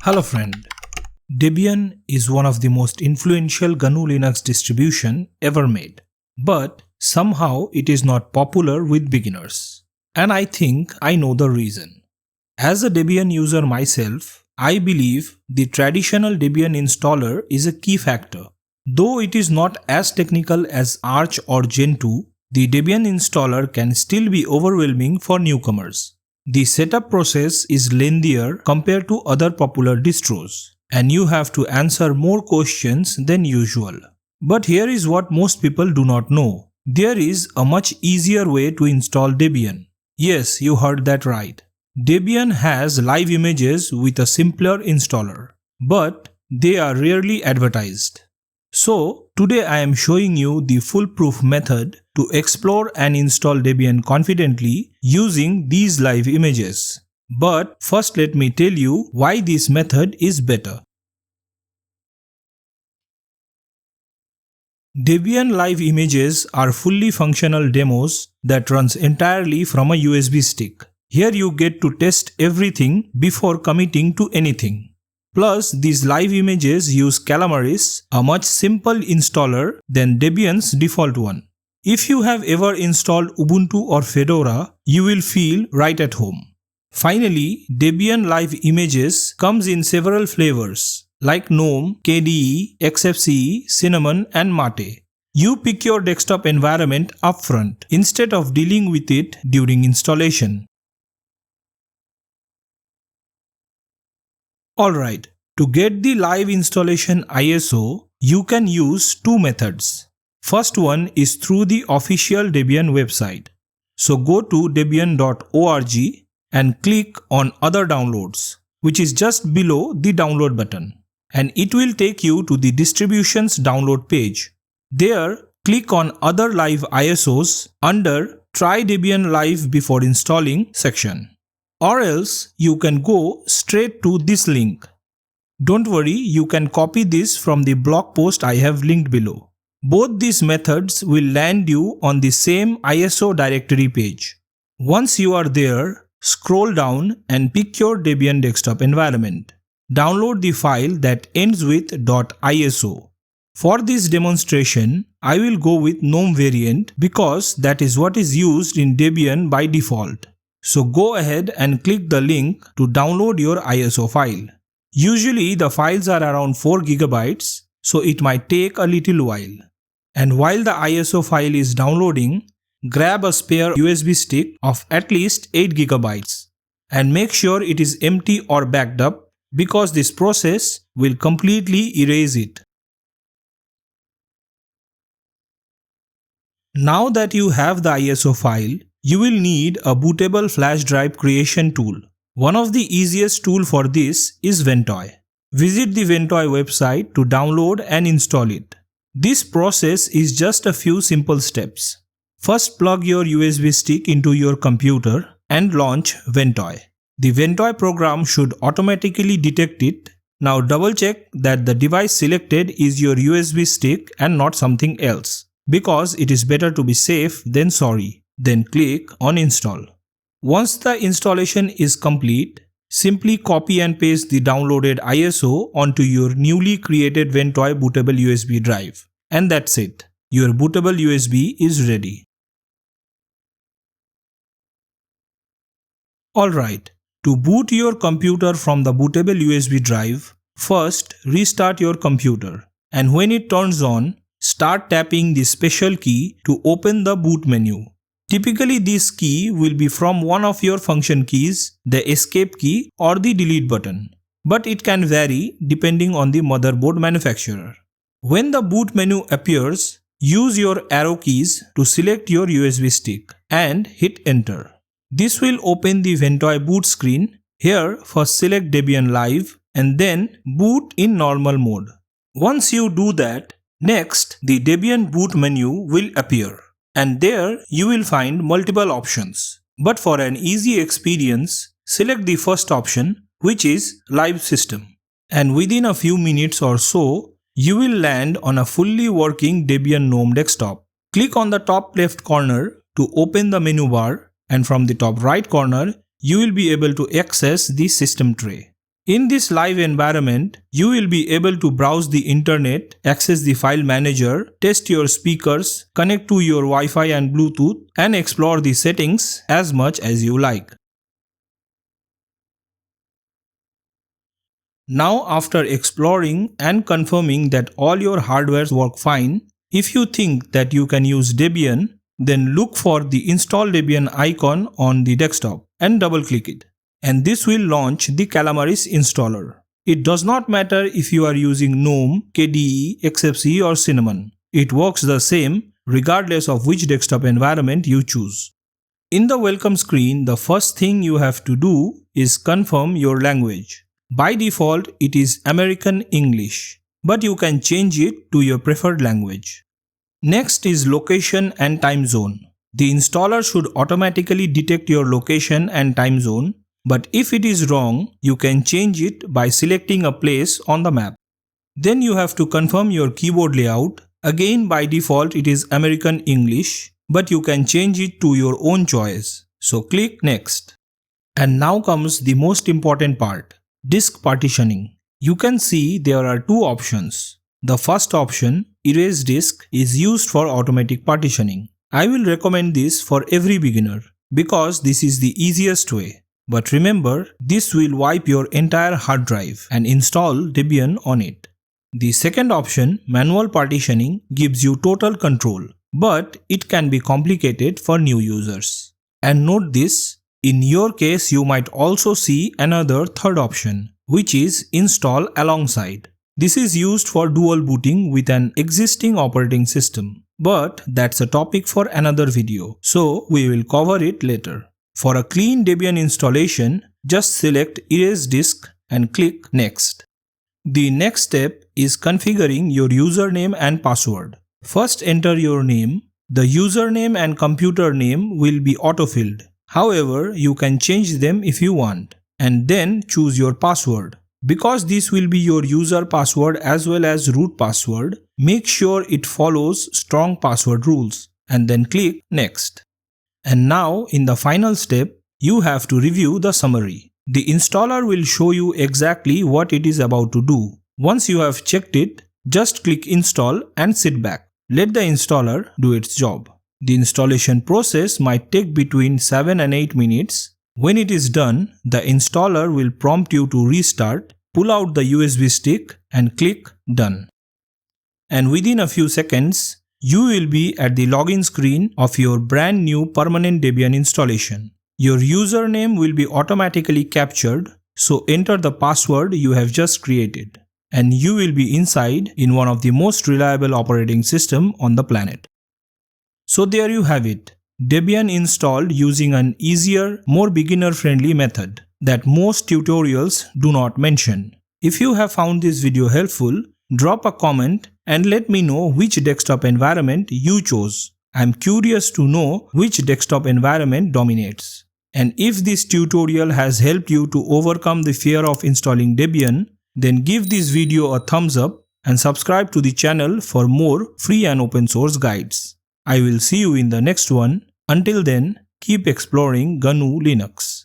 Hello friend. Debian is one of the most influential GNU Linux distribution ever made. But somehow it is not popular with beginners. And I think I know the reason. As a Debian user myself, I believe the traditional Debian installer is a key factor. Though it is not as technical as Arch or Gentoo, the Debian installer can still be overwhelming for newcomers. The setup process is lengthier compared to other popular distros, and you have to answer more questions than usual. But here is what most people do not know. There is a much easier way to install Debian. Yes, you heard that right. Debian has live images with a simpler installer, but they are rarely advertised. So, today I am showing you the foolproof method to explore and install Debian confidently using these live images. But first let me tell you why this method is better. Debian Live Images are fully functional demos that runs entirely from a USB stick. Here you get to test everything before committing to anything. Plus, these live images use Calamares, a much simple installer than Debian's default one. If you have ever installed Ubuntu or Fedora, you will feel right at home. Finally, Debian Live Images comes in several flavors like GNOME, KDE, XFCE, Cinnamon and Mate. You pick your desktop environment upfront instead of dealing with it during installation. Alright, to get the live installation ISO, you can use two methods. First one is through the official Debian website. So go to debian.org and click on Other Downloads, which is just below the download button. And it will take you to the distribution's download page. There, click on Other Live ISOs under Try Debian Live Before Installing section. Or else, you can go straight to this link. Don't worry, you can copy this from the blog post I have linked below. Both these methods will land you on the same ISO directory page. Once you are there, scroll down and pick your Debian desktop environment. Download the file that ends with .iso. For this demonstration, I will go with GNOME variant because that is what is used in Debian by default. So go ahead and click the link to download your ISO file. Usually the files are around 4 GB, so it might take a little while. And while the ISO file is downloading, grab a spare USB stick of at least 8 GB and make sure it is empty or backed up because this process will completely erase it. Now that you have the ISO file, you will need a bootable flash drive creation tool. One of the easiest tools for this is Ventoy. Visit the Ventoy website to download and install it. This process is just a few simple steps. First, plug your USB stick into your computer and launch Ventoy. The Ventoy program should automatically detect it. Now double check that the device selected is your USB stick and not something else, because it is better to be safe than sorry. Then click on Install. Once the installation is complete, simply copy and paste the downloaded ISO onto your newly created Ventoy bootable USB drive. And that's it. Your bootable USB is ready. Alright, to boot your computer from the bootable USB drive, first restart your computer. And when it turns on, start tapping the special key to open the boot menu. Typically, this key will be from one of your function keys, the escape key or the delete button. But it can vary depending on the motherboard manufacturer. When the boot menu appears, use your arrow keys to select your USB stick and hit enter. This will open the Ventoy boot screen. Here, first select Debian Live and then boot in normal mode. Once you do that, next the Debian boot menu will appear. And there you will find multiple options. But for an easy experience, select the first option, which is Live System. And within a few minutes or so, you will land on a fully working Debian GNOME desktop. Click on the top left corner to open the menu bar, and from the top right corner, you will be able to access the system tray. In this live environment, you will be able to browse the internet, access the file manager, test your speakers, connect to your Wi-Fi and Bluetooth, and explore the settings as much as you like. Now, after exploring and confirming that all your hardwares work fine, if you think that you can use Debian, then look for the Install Debian icon on the desktop and double-click it. And this will launch the Calamares installer. It does not matter if you are using GNOME, KDE, XFCE or Cinnamon. It works the same regardless of which desktop environment you choose. In the welcome screen, the first thing you have to do is confirm your language. By default, it is American English, but you can change it to your preferred language. Next is location and time zone. The installer should automatically detect your location and time zone, but if it is wrong, you can change it by selecting a place on the map. Then you have to confirm your keyboard layout. Again, by default, it is American English, but you can change it to your own choice. So click Next. And now comes the most important part, disk partitioning. You can see there are two options. The first option, Erase Disk, is used for automatic partitioning. I will recommend this for every beginner because this is the easiest way. But remember, this will wipe your entire hard drive and install Debian on it. The second option, Manual Partitioning, gives you total control, but it can be complicated for new users. And note this, in your case you might also see another third option, which is Install Alongside. This is used for dual booting with an existing operating system. But that's a topic for another video, so we will cover it later. For a clean Debian installation, just select Erase Disk and click Next. The next step is configuring your username and password. First enter your name. The username and computer name will be autofilled. However, you can change them if you want. And then choose your password. Because this will be your user password as well as root password, make sure it follows strong password rules and then click Next. And now in the final step, you have to review the summary. The installer will show you exactly what it is about to do. Once you have checked it, just click Install and sit back. Let the installer do its job. The installation process might take between 7 and 8 minutes. When it is done, the installer will prompt you to restart, pull out the USB stick and click Done. And within a few seconds, you will be at the login screen of your brand new permanent Debian installation. Your username will be automatically captured, so enter the password you have just created. And you will be inside in one of the most reliable operating systems on the planet. So there you have it. Debian installed using an easier, more beginner-friendly method that most tutorials do not mention. If you have found this video helpful, drop a comment and let me know which desktop environment you chose. I am curious to know which desktop environment dominates. And if this tutorial has helped you to overcome the fear of installing Debian, then give this video a thumbs up and subscribe to the channel for more free and open source guides. I will see you in the next one. Until then, keep exploring GNU Linux.